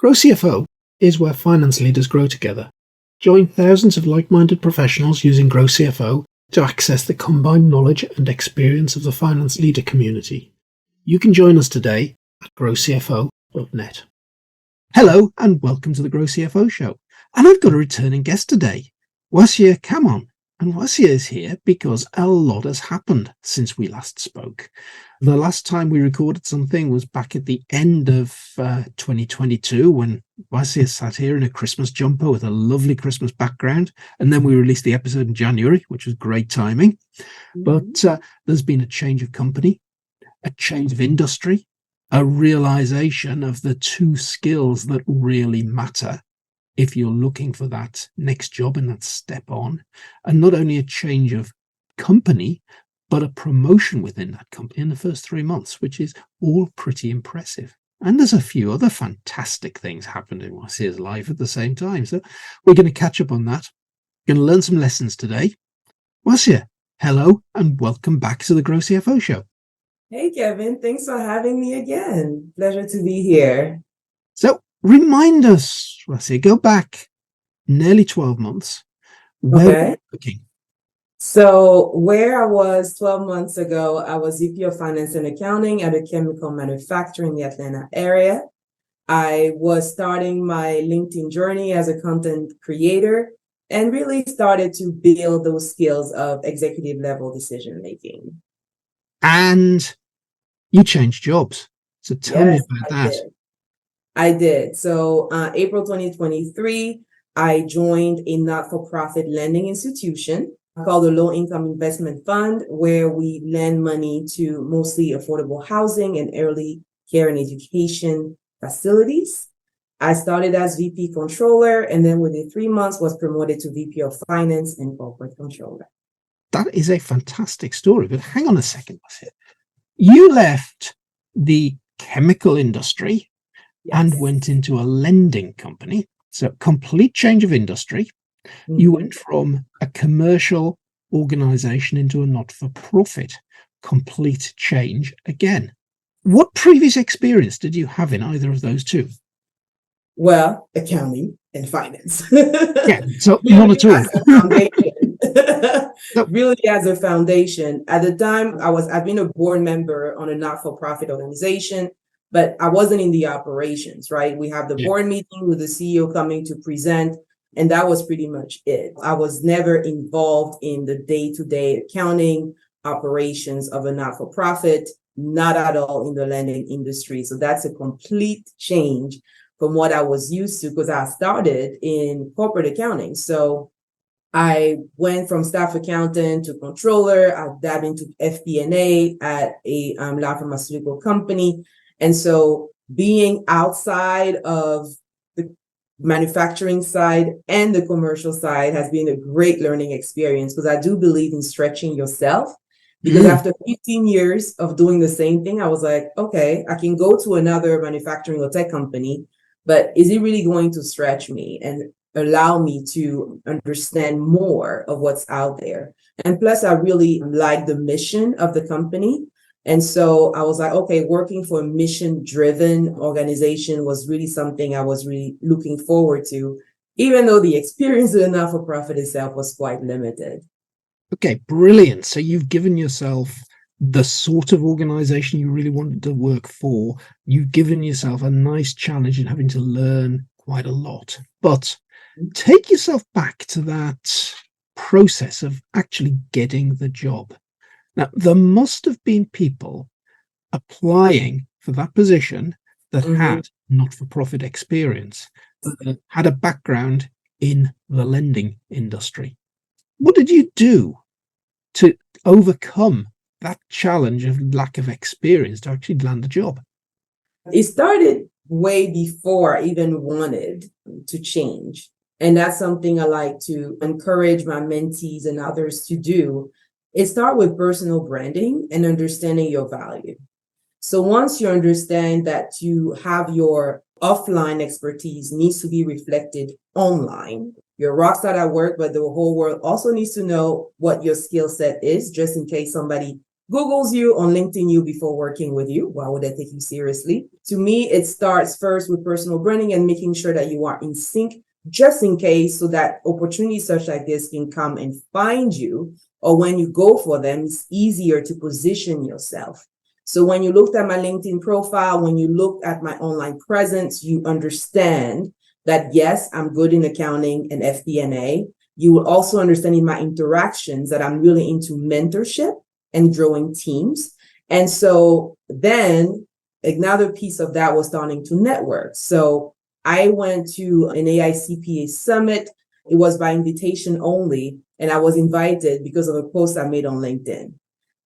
Grow CFO is where finance leaders grow together. Join thousands of like-minded professionals using Grow CFO to access the combined knowledge and experience of the finance leader community. You can join us today at growcfo.net. Hello and welcome to the Grow CFO show. And I've got a returning guest today, Wassia Kamon. And Wassia is here because a lot has happened since we last spoke. The last time we recorded something was back at the end of 2022 when Wassia sat here in a Christmas jumper with a lovely Christmas background. And then we released the episode in January, which was great timing. But there's been a change of company, a change of industry, a realization of the two skills that really matter if you're looking for that next job and that step on, and not only a change of company, but a promotion within that company in the first 3 months, which is all pretty impressive. And there's a few other fantastic things happened in Wassia's life at the same time. So we're going to catch up on that. We're going to learn some lessons today. Wassia, hello, and welcome back to the Grow CFO show. Hey, Kevin. Thanks for having me again. Pleasure to be here. So remind us, Wassia, go back nearly 12 months. Where were you working? So where I was 12 months ago, I was VP of Finance and Accounting at a chemical manufacturer in the Atlanta area. I was starting my LinkedIn journey as a content creator and really started to build those skills of executive level decision making. And you changed jobs. So tell me about that. I did. So April 2023, I joined a not-for-profit lending institution called the Low Income Investment Fund, where we lend money to mostly affordable housing and early care and education facilities. I started as VP Controller, and then within 3 months was promoted to VP of Finance and Corporate Controller. That is a fantastic story, but hang on a second. You left the chemical industry and went into a lending company. So complete change of industry. You went from a commercial organization into a not-for-profit. Complete change again. What previous experience did you have in either of those two? Well, accounting and finance. Yeah, so none at all. Really as a foundation. At the time, I've been a board member on a not-for-profit organization, but I wasn't in the operations, right? We have the board meeting with the CEO coming to present, and that was pretty much it. I was never involved in the day-to-day accounting operations of a not-for-profit, not at all in the lending industry. So that's a complete change from what I was used to because I started in corporate accounting. So I went from staff accountant to controller. I dabbed into FP&A at a large pharmaceutical company. And so being outside of the manufacturing side and the commercial side has been a great learning experience because I do believe in stretching yourself. Because after 15 years of doing the same thing, I was like, okay, I can go to another manufacturing or tech company, but is it really going to stretch me and allow me to understand more of what's out there? And plus, I really like the mission of the company. And so I was like, okay, working for a mission-driven organization was really something I was really looking forward to, even though the experience of the not-for-profit itself was quite limited. Okay, brilliant. So you've given yourself the sort of organization you really wanted to work for. You've given yourself a nice challenge in having to learn quite a lot. But take yourself back to that process of actually getting the job. Now, there must have been people applying for that position that had not-for-profit experience, that had a background in the lending industry. What did you do to overcome that challenge of lack of experience to actually land a job? It started way before I even wanted to change. And that's something I like to encourage my mentees and others to do. It starts with personal branding and understanding your value. So once you understand that you have your offline expertise needs to be reflected online, you're a rock star at work, but the whole world also needs to know what your skill set is, just in case somebody Googles you, on LinkedIn you before working with you. Why would they take you seriously? To me, it starts first with personal branding and making sure that you are in sync just in case, so that opportunities such like this can come and find you, or when you go for them, it's easier to position yourself. So when you looked at my LinkedIn profile, when you looked at my online presence, you understand that yes, I'm good in accounting and FP&A. You will also understand in my interactions that I'm really into mentorship and growing teams. And so then another piece of that was starting to network. So I went to an AICPA summit. It was by invitation only, and I was invited because of a post I made on LinkedIn.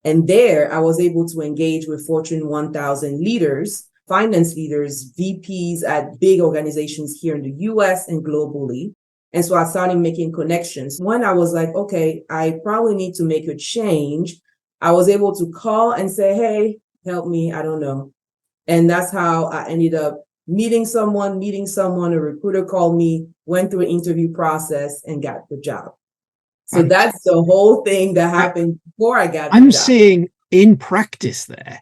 And there I was able to engage with Fortune 1000 leaders, finance leaders, VPs at big organizations here in the US and globally. And so I started making connections. When I was like, okay, I probably need to make a change, I was able to call and say, hey, help me, I don't know. And that's how I ended up meeting someone, a recruiter called me, went through an interview process and got the job. So that's the whole thing that happened before I got the I'm job. seeing in practice there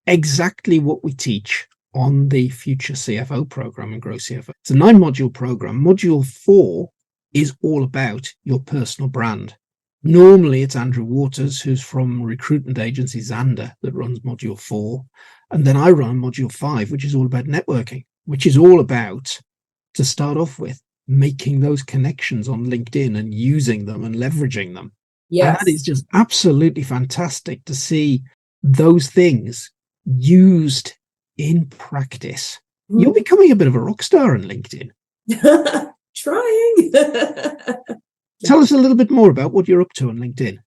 exactly what we teach on the Future CFO program and Grow CFO. It's a 9-module program. Module 4 is all about your personal brand. Normally, it's Andrew Waters, who's from recruitment agency Xander, that runs Module 4. And then I run Module 5, which is all about networking, which is all about, to start off with, making those connections on LinkedIn and using them and leveraging them. Yes. And that is just absolutely fantastic to see those things used in practice. Mm-hmm. You're becoming a bit of a rock star on LinkedIn. Trying. Tell us a little bit more about what you're up to on LinkedIn.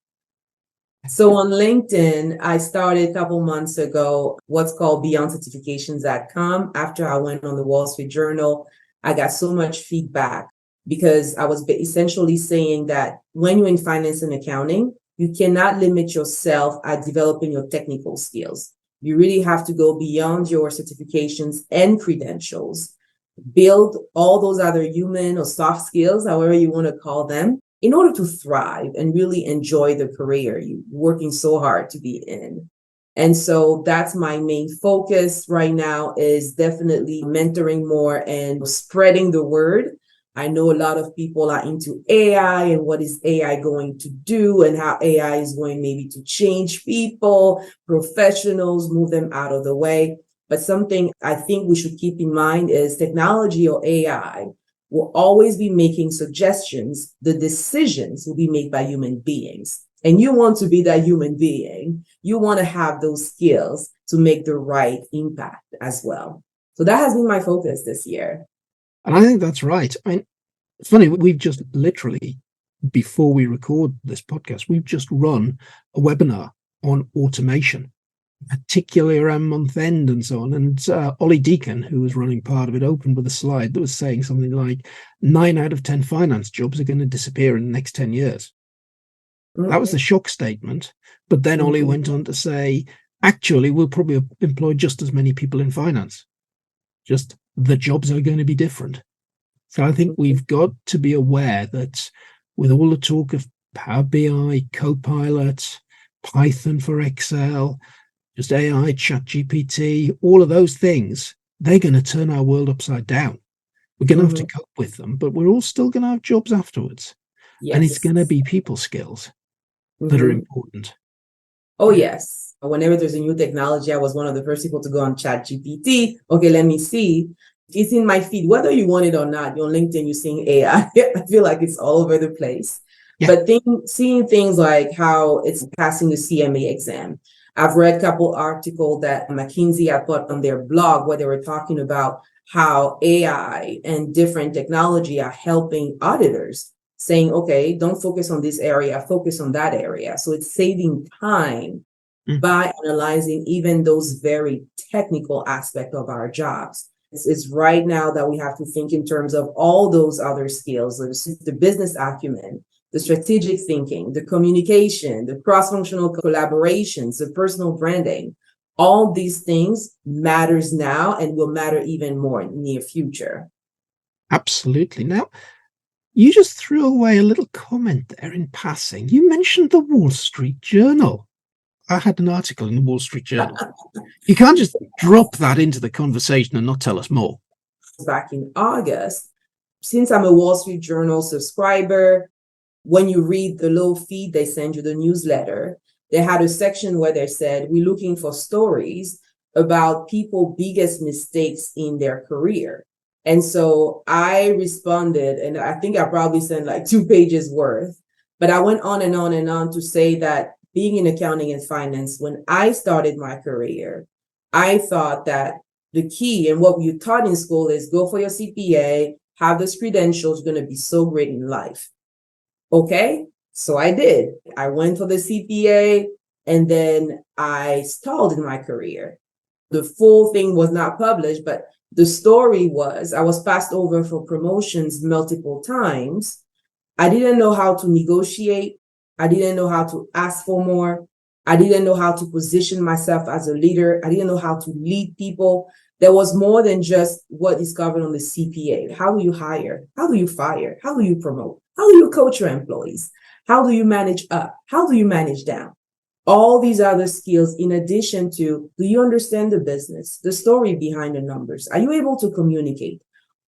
So on LinkedIn, I started a couple months ago what's called beyondcertifications.com. After I went on the Wall Street Journal, I got so much feedback because I was essentially saying that when you're in finance and accounting, you cannot limit yourself at developing your technical skills. You really have to go beyond your certifications and credentials, build all those other human or soft skills, however you want to call them, in order to thrive and really enjoy the career you're working so hard to be in. And so that's my main focus right now, is definitely mentoring more and spreading the word. I know a lot of people are into AI and what is AI going to do and how AI is going maybe to change people, professionals, move them out of the way. But something I think we should keep in mind is technology or AI will always be making suggestions. The decisions will be made by human beings. And you want to be that human being. You want to have those skills to make the right impact as well. So that has been my focus this year. And I think that's right. I mean, it's funny, we've just literally, before we record this podcast, we've just run a webinar on automation, particularly around month end and so on. And Ollie Deacon, who was running part of it, opened with a slide that was saying something like 9 out of 10 finance jobs are going to disappear in the next 10 years. Mm-hmm. That was the shock statement. But then Ollie went on to say, actually, we'll probably employ just as many people in finance. Just the jobs are going to be different. So I think we've got to be aware that with all the talk of Power BI, Copilot, Python for Excel, just AI, ChatGPT, all of those things, they're going to turn our world upside down. We're going to have to cope with them, but we're all still going to have jobs afterwards. Yes. And it's going to be people skills that are important. Oh, yes. Whenever there's a new technology, I was one of the first people to go on ChatGPT. Okay, let me see. It's in my feed, whether you want it or not. You're on LinkedIn, you're seeing AI. I feel like it's all over the place. Yeah. But seeing things like how it's passing the CMA exam. I've read a couple articles that McKinsey had put on their blog where they were talking about how AI and different technology are helping auditors, saying, okay, don't focus on this area, focus on that area. So it's saving time by analyzing even those very technical aspects of our jobs. It's right now that we have to think in terms of all those other skills, the business acumen, the strategic thinking, the communication, the cross-functional collaborations, the personal branding. All these things matters now and will matter even more in the near future. Absolutely. Now, you just threw away a little comment there in passing. You mentioned the Wall Street Journal. I had an article in the Wall Street Journal. You can't just drop that into the conversation and not tell us more. Back in August, since I'm a Wall Street Journal subscriber, when you read the little feed, they send you the newsletter. They had a section where they said, we're looking for stories about people's biggest mistakes in their career. And so I responded, and I think I probably sent like 2 pages worth, but I went on and on and on to say that being in accounting and finance, when I started my career, I thought that the key and what you taught in school is go for your CPA, have those credentials, going to be so great in life. Okay, so I did. I went for the CPA and then I stalled in my career. The full thing was not published, but the story was I was passed over for promotions multiple times. I didn't know how to negotiate. I didn't know how to ask for more. I didn't know how to position myself as a leader. I didn't know how to lead people. There was more than just what is covered on the CPA. How do you hire? How do you fire? How do you promote? How do you coach your employees? How do you manage up? How do you manage down? All these other skills, in addition to, do you understand the business, the story behind the numbers? Are you able to communicate?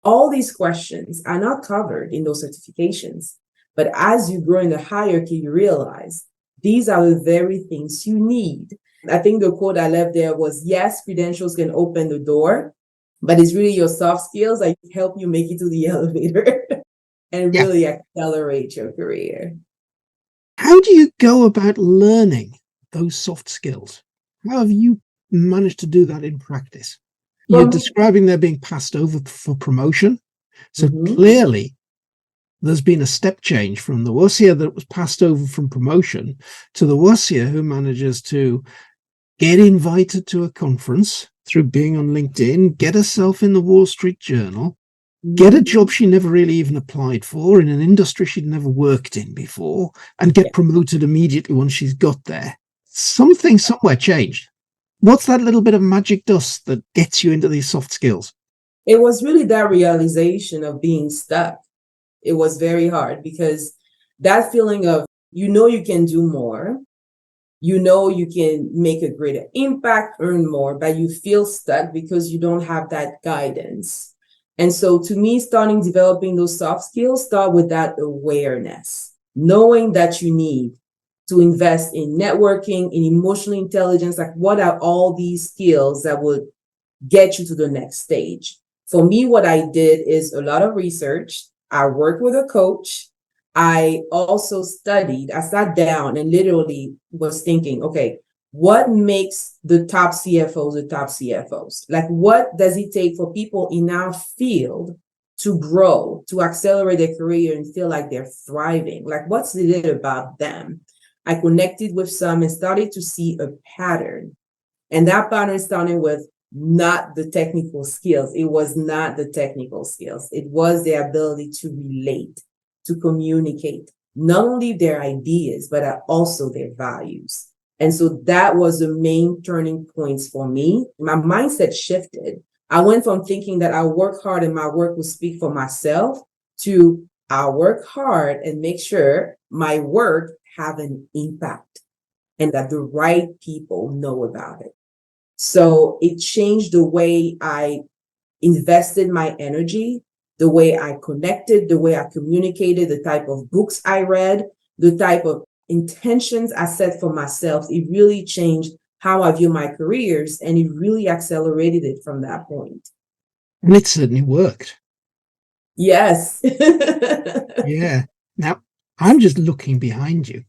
All these questions are not covered in those certifications. But as you grow in the hierarchy, you realize these are the very things you need. I think the quote I left there was, yes, credentials can open the door, but it's really your soft skills that help you make it to the elevator and really accelerate your career. How do you go about learning those soft skills? How have you managed to do that in practice? You're describing they're being passed over for promotion. So clearly there's been a step change from the Wassia that was passed over from promotion to the Wassia who manages to get invited to a conference through being on LinkedIn, get herself in the Wall Street Journal, get a job she never really even applied for in an industry she'd never worked in before, and get promoted immediately once she's got there. Something somewhere changed. What's that little bit of magic dust that gets you into these soft skills? It was really that realization of being stuck. It was very hard because that feeling of, you can do more, you can make a greater impact, earn more, but you feel stuck because you don't have that guidance. And so to me, starting developing those soft skills start with that awareness, knowing that you need to invest in networking, in emotional intelligence. Like, what are all these skills that would get you to the next stage? For me, what I did is a lot of research. I worked with a coach. I also studied. I sat down and literally was thinking, okay, what makes the top CFOs the top CFOs? Like, what does it take for people in our field to grow, to accelerate their career and feel like they're thriving? Like, what's it about them? I connected with some and started to see a pattern. And that pattern started with not the technical skills. It was not the technical skills. It was the ability to relate, to communicate, not only their ideas, but also their values. And so that was the main turning points for me. My mindset shifted. I went from thinking that I work hard and my work will speak for myself to I work hard and make sure my work have an impact and that the right people know about it. So it changed the way I invested my energy, the way I connected, the way I communicated, the type of books I read, the type of intentions I set for myself. It really changed how I view my careers, and it really accelerated it from that point. And it certainly worked. Yes. Yeah. Now, I'm just looking behind you.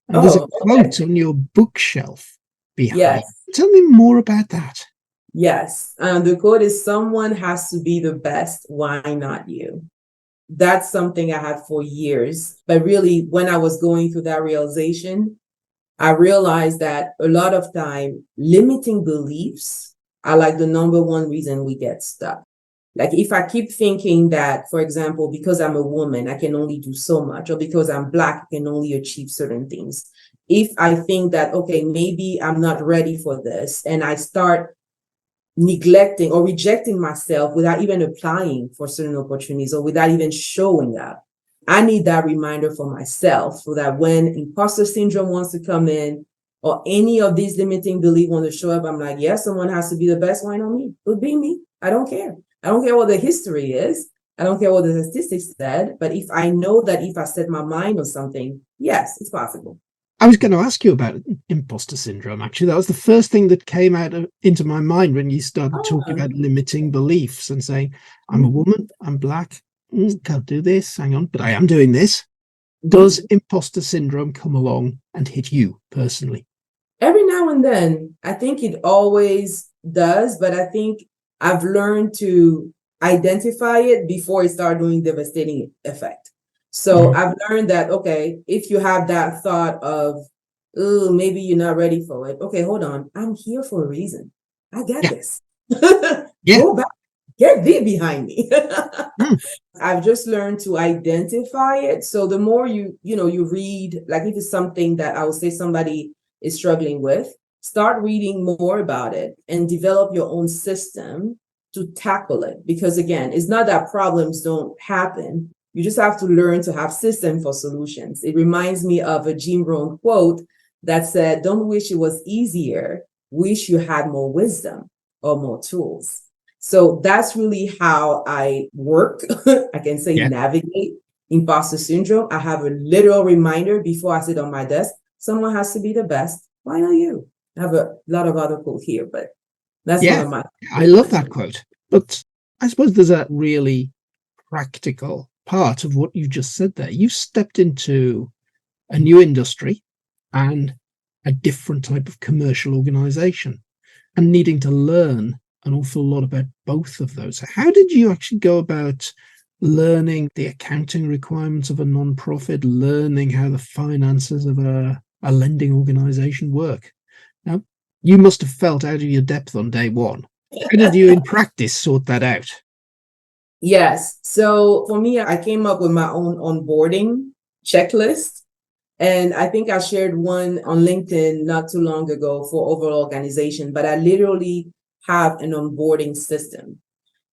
And there's a quote on your bookshelf behind. Yes. Tell me more about that. Yes. The quote is, someone has to be the best. Why not you? That's something I had for years. But really, when I was going through that realization, I realized that a lot of time, limiting beliefs are like the number one reason we get stuck. Like, if I keep thinking that, for example, because I'm a woman, I can only do so much, or because I'm Black, I can only achieve certain things. If I think that, okay, maybe I'm not ready for this, and I start neglecting or rejecting myself without even applying for certain opportunities or without even showing up, I need that reminder for myself so that when imposter syndrome wants to come in, or any of these limiting beliefs want to show up, I'm like, yes, someone has to be the best. Why not me? It would be me. I don't care. I don't care what the history is. I don't care what the statistics said. But if I know that if I set my mind on something, yes, it's possible. I was going to ask you about imposter syndrome, actually. That was the first thing that came into my mind when you started talking about limiting beliefs and saying, I'm a woman, I'm black, can't do this, hang on, but I am doing this. Does imposter syndrome come along and hit you personally? Every now and then. I think it always does, but I think I've learned to identify it before it starts doing devastating effect. So I've learned that, okay, if you have that thought of, oh, maybe you're not ready for it. Okay, hold on. I'm here for a reason. I got this. Go back. Get thee behind me. I've just learned to identify it. So the more you read, like if it's something that I would say somebody is struggling with, start reading more about it and develop your own system to tackle it. Because again, it's not that problems don't happen. You just have to learn to have system for solutions. It reminds me of a Jim Rohn quote that said, don't wish it was easier, wish you had more wisdom or more tools. So that's really how I work. I can say navigate imposter syndrome. I have a literal reminder before I sit on my desk. Someone has to be the best. Why not you? I have a lot of other quotes here, but that's one of my. I love that quote. But I suppose there's a really practical part of what you just said there. You stepped into a new industry and a different type of commercial organization and needing to learn an awful lot about both of those. How did you actually go about learning the accounting requirements of a non-profit, learning how the finances of a lending organization work? Now, you must have felt out of your depth on day one. How did you in practice sort that out? Yes. So for me, I came up with my own onboarding checklist. And I think I shared one on LinkedIn not too long ago for overall organization, but I literally have an onboarding system.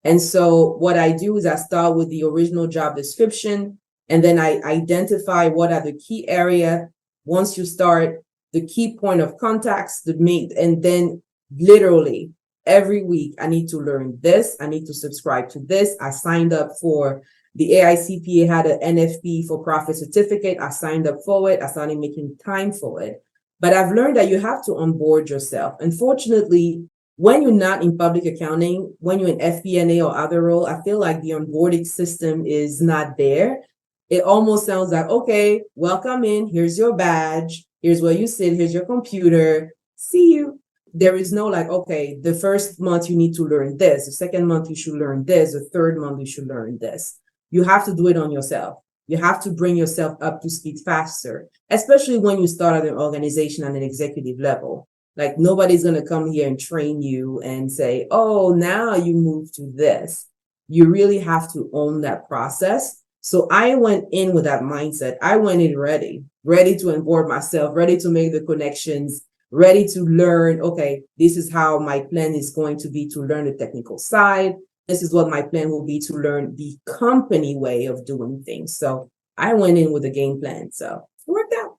And so what I do is I start with the original job description, and then I identify what are the key area. Once you start, the key point of contacts, and then literally every week I need to learn this. I need to subscribe to this. I signed up for the AICPA had an NFP for profit certificate. I signed up for it. I started making time for it. But I've learned that you have to onboard yourself. Unfortunately, when you're not in public accounting, when you're in FP&A or other role, I feel like the onboarding system is not there. It almost sounds like, okay, welcome in. Here's your badge. Here's where you sit. Here's your computer. See you. There is no like, okay, the first month you need to learn this. The second month you should learn this. The third month you should learn this. You have to do it on yourself. You have to bring yourself up to speed faster, especially when you start at an organization at an executive level. Like nobody's going to come here and train you and say, oh, now you move to this. You really have to own that process. So I went in with that mindset. I went in ready to onboard myself, ready to make the connections, ready to learn, okay, this is how my plan is going to be to learn the technical side. This is what my plan will be to learn the company way of doing things. So I went in with a game plan. So it worked out.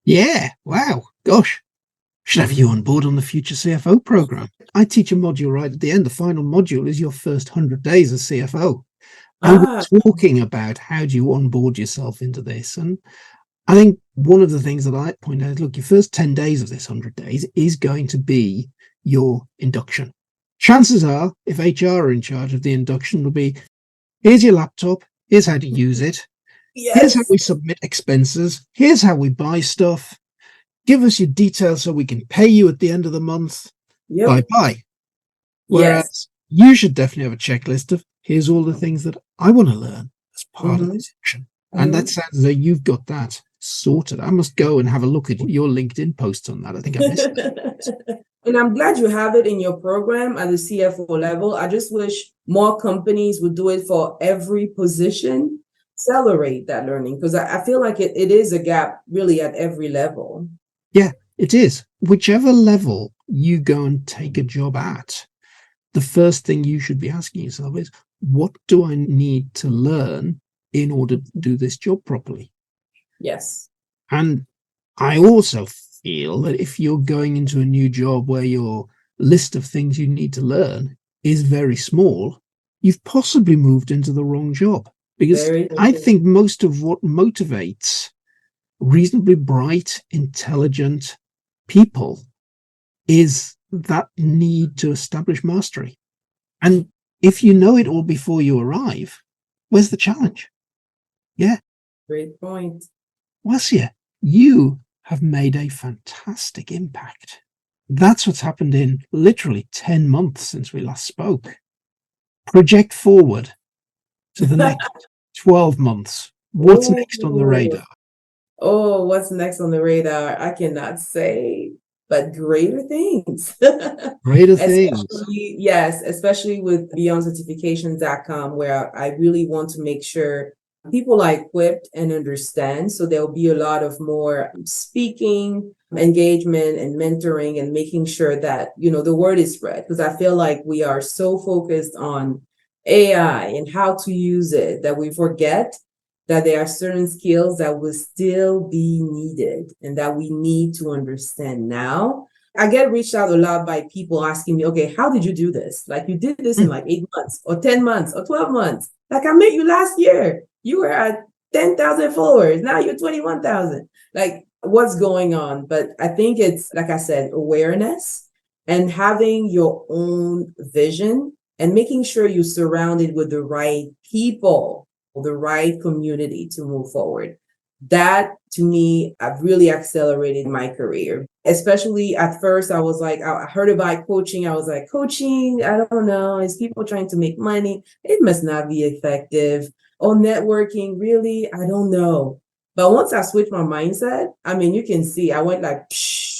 Yeah. Wow. Gosh. Should have you on board on the Future CFO program. I teach a module right at the end. The final module is your first 100 days as CFO. And we're talking about how do you onboard yourself into this. And I think one of the things that I point out is, look, your first 10 days of this 100 days is going to be your induction. Chances are, if HR are in charge of the induction, will be, here's your laptop, here's how to use it, here's how we submit expenses, here's how we buy stuff, give us your details so we can pay you at the end of the month, bye-bye. Whereas you should definitely have a checklist of, here's all the things that I want to learn as part of this action. And that sounds as though you've got that sorted. I must go and have a look at your LinkedIn posts on that. I think I missed it. And I'm glad you have it in your program at the CFO level. I just wish more companies would do it for every position, accelerate that learning, because I feel like it is a gap really at every level. Yeah, it is. Whichever level you go and take a job at, the first thing you should be asking yourself is, what do I need to learn in order to do this job properly? Yes. And I also feel that if you're going into a new job where your list of things you need to learn is very small, you've possibly moved into the wrong job. Because I think most of what motivates reasonably bright, intelligent people is that need to establish mastery. And if you know it all before you arrive, where's the challenge? Yeah. Great point. Wassia, you have made a fantastic impact. That's what's happened in literally 10 months since we last spoke. Project forward to the next 12 months. What's next on the radar? Oh, what's next on the radar? I cannot say, but greater things. Greater things. Yes, especially with beyondcertifications.com, where I really want to make sure people are equipped and understand. So there'll be a lot of more speaking, engagement, and mentoring, and making sure that, the word is spread. Because I feel like we are so focused on AI and how to use it that we forget that there are certain skills that will still be needed and that we need to understand now. I get reached out a lot by people asking me, okay, how did you do this? Like, you did this in like 8 months or 10 months or 12 months. Like, I met you last year. You were at 10,000 followers. Now you're 21,000. Like, what's going on? But I think it's, like I said, awareness and having your own vision and making sure you're surrounded with the right people, the right community to move forward. That, to me, I've really accelerated my career. Especially at first, I was like, I heard about coaching. I was like, coaching, I don't know. Is people trying to make money? It must not be effective. Oh, networking, really? I don't know. But once I switched my mindset, I mean, you can see I went like, psh.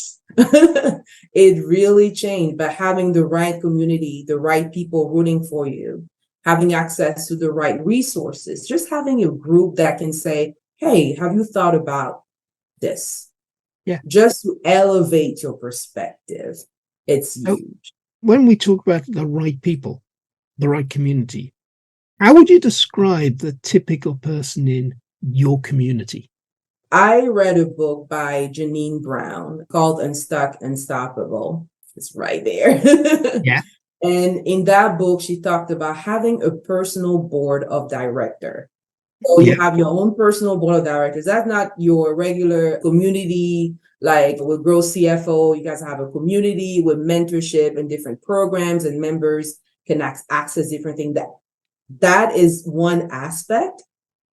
It really changed. But having the right community, the right people rooting for you, having access to the right resources, just having a group that can say, hey, have you thought about this? Yeah. Just to elevate your perspective. It's huge. When we talk about the right people, the right community, how would you describe the typical person in your community? I read a book by Janine Brown called Unstuck, Unstoppable. It's right there. Yeah. And in that book, she talked about having a personal board of director. So you have your own personal board of directors. That's not your regular community, like with Grow CFO. You guys have a community with mentorship and different programs, and members can access different things. That is one aspect.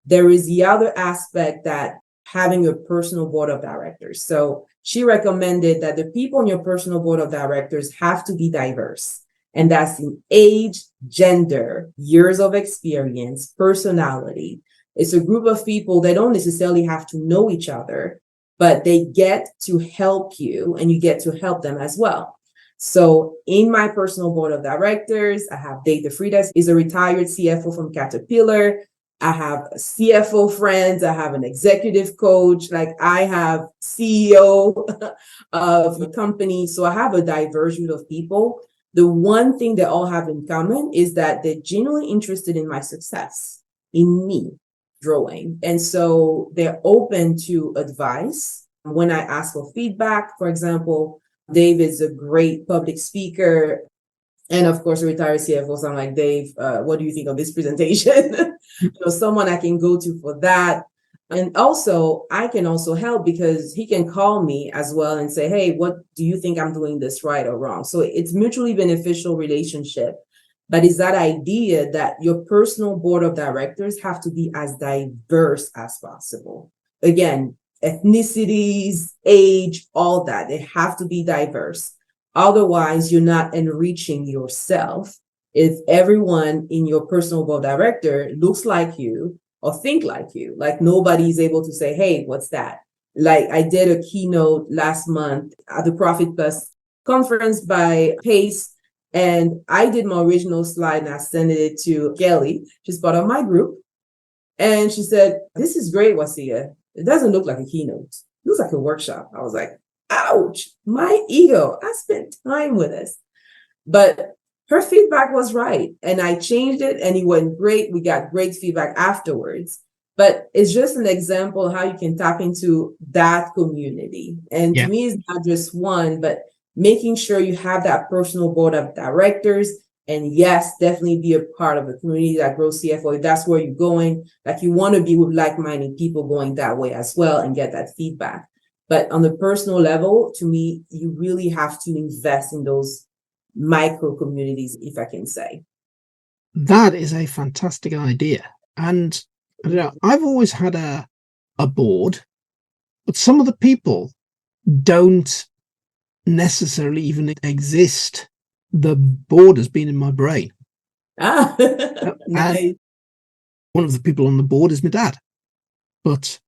There is the other aspect, that having a personal board of directors. So she recommended that the people on your personal board of directors have to be diverse. And that's in age, gender, years of experience, personality. It's a group of people that don't necessarily have to know each other, but they get to help you and you get to help them as well. So in my personal board of directors, I have Dave DeFridas, is a retired CFO from Caterpillar. I have CFO friends. I have an executive coach. Like, I have CEO of a company. So I have a diverse group of people. The one thing they all have in common is that they're genuinely interested in my success, in me growing. And so they're open to advice. When I ask for feedback, for example, Dave is a great public speaker and, of course, a retired CFO. So I'm like, Dave, what do you think of this presentation? Someone I can go to for that. And also, I can also help because he can call me as well and say, hey, what do you think I'm doing this right or wrong? So it's mutually beneficial relationship. But it's that idea that your personal board of directors have to be as diverse as possible. Again, ethnicities, age, all that. They have to be diverse. Otherwise, you're not enriching yourself. If everyone in your personal board of director looks like you or think like you, like nobody's able to say, hey, what's that? Like, I did a keynote last month at the Profit Plus conference by Pace, and I did my original slide and I sent it to Kelly. She's part of my group. And she said, this is great, Wassia. It doesn't look like a keynote. It looks like a workshop. I was like, ouch, my ego. I spent time with this. But her feedback was right. And I changed it and it went great. We got great feedback afterwards. But it's just an example of how you can tap into that community. And to Yeah. me, it's not just one, but making sure you have that personal board of directors. And yes, definitely be a part of the community that grows CFO. If that's where you're going, like you want to be with like-minded people going that way as well and get that feedback. But on the personal level, to me, you really have to invest in those micro communities, if I can say. That is a fantastic idea. And I don't know, I've always had a board, but some of the people don't necessarily even exist. The board has been in my brain. Ah, And nice. one of the people on the board is my dad. But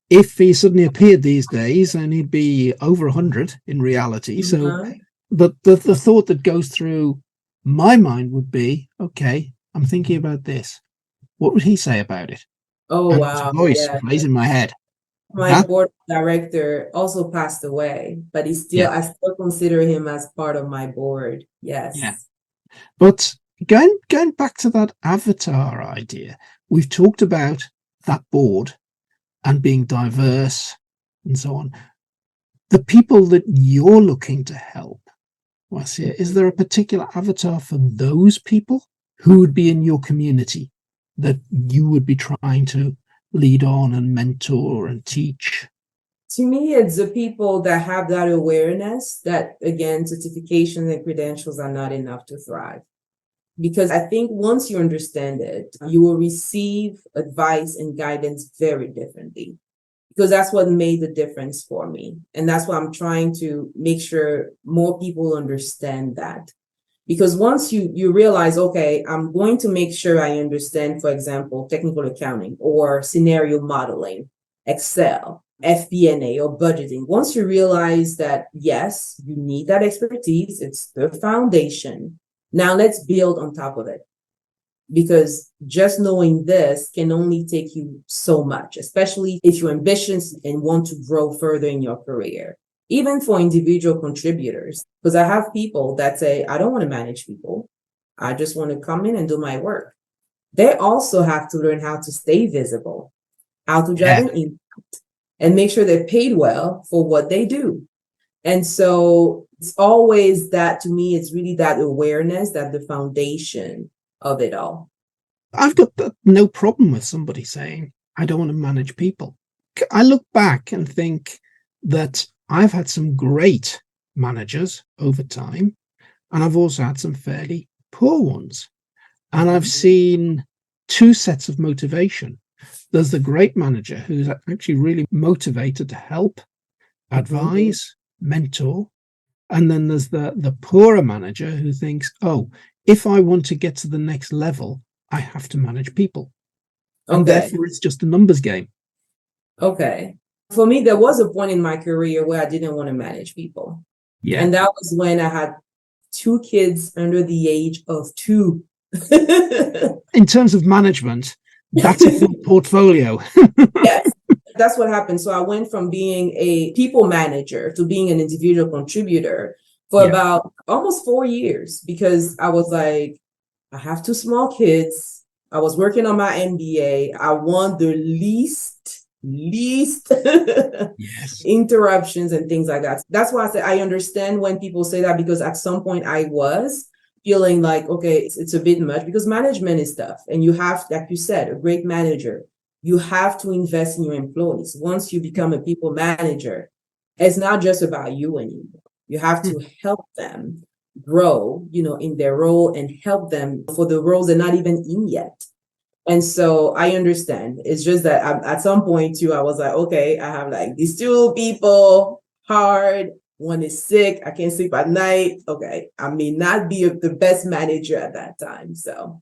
if he suddenly appeared these days, and he'd be over 100 in reality. So, Uh-huh. but the thought that goes through my mind would be, okay, I'm thinking about this. What would he say about it? Oh, And his wow. voice Yeah. plays in my head. My That, board director also passed away, but yeah, I still consider him as part of my board. yeah. Yes. But going back to that avatar idea, we've talked about that board and being diverse and so on. The people that you're looking to help, Wassia, is there a particular avatar for those people who would be in your community that you would be trying to lead on and mentor and teach? To me, it's the people that have that awareness that, again, certifications and credentials are not enough to thrive. Because I think once you understand it, you will receive advice and guidance very differently. Because that's what made the difference for me. And that's why I'm trying to make sure more people understand that. Because once you realize, okay, I'm going to make sure I understand, for example, technical accounting or scenario modeling, Excel, FP&A, or budgeting. Once you realize that, yes, you need that expertise, it's the foundation. Now let's build on top of it. Because just knowing this can only take you so much, especially if you're ambitious and want to grow further in your career. Even for individual contributors, because I have people that say, I don't want to manage people. I just want to come in and do my work. They also have to learn how to stay visible, how to drive Yeah. an impact, and make sure they're paid well for what they do. And so it's always that, to me, it's really that awareness, that the foundation of it all. I've got no problem with somebody saying, I don't want to manage people. I look back and think that I've had some great managers over time, and I've also had some fairly poor ones. And I've seen two sets of motivation. There's the great manager who's actually really motivated to help, advise, mentor. And then there's the poorer manager who thinks, oh, if I want to get to the next level, I have to manage people. And Okay. therefore, it's just a numbers game. Okay. For me, there was a point in my career where I didn't want to manage people. Yeah. And that was when I had two kids under the age of 2. In terms of management, that's a full portfolio. Yes, that's what happened. So I went from being a people manager to being an individual contributor for Yeah. about almost 4 years, because I was like, I have 2 small kids. I was working on my MBA. I want the least Yes. interruptions and things like that. That's why I say I understand when people say that, because at some point I was feeling like, okay, it's a bit much, because management is tough. And you have, like you said, a great manager, you have to invest in your employees. Once you become a people manager, it's not just about you anymore. You have to help them grow, in their role, and help them for the roles they're not even in yet. And so I understand. It's just that at some point too, I was like, okay, I have like these 2 people, hard. One is sick. I can't sleep at night. Okay, I may not be the best manager at that time. So,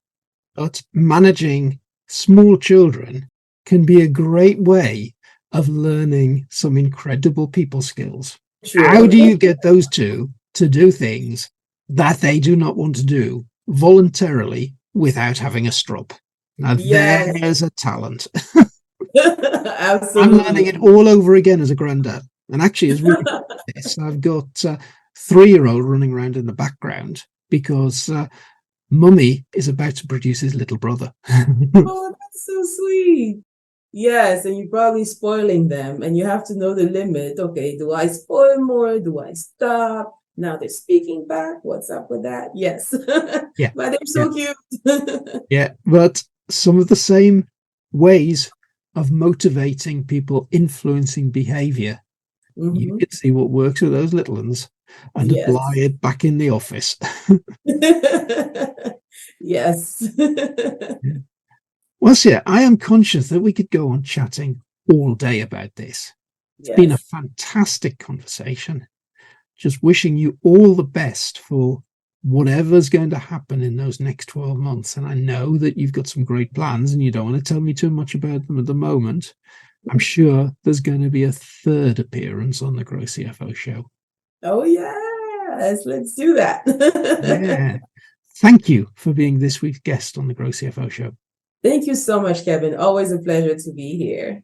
But managing small children can be a great way of learning some incredible people skills. How true. do you get those two to do things that they do not want to do voluntarily without having a strop? Now, Yes, there's a talent. I'm learning absolutely. it all over again as a granddad. And actually, as we this, I've got a 3-year-old running around in the background because mummy is about to produce his little brother. Oh, that's so sweet. Yes, and you're probably spoiling them, and you have to know the limit. Okay, do I spoil more? Do I stop? Now they're speaking back. What's up with that? Yes. Yeah. But they're so cute. Yeah. But some of the same ways of motivating people, influencing behavior, you Mhm. can see what works with those little ones and apply Yes. it back in the office. Yes. Well, yeah, I am conscious that we could go on chatting all day about this. It's been a Yes. fantastic conversation. Just wishing you all the best for whatever's going to happen in those next 12 months. And I know that you've got some great plans and you don't want to tell me too much about them at the moment. I'm sure there's going to be a third appearance on the Grow CFO show. Oh, yes. Let's do that. Yeah. Thank you for being this week's guest on the Grow CFO show. Thank you so much, Kevin. Always a pleasure to be here.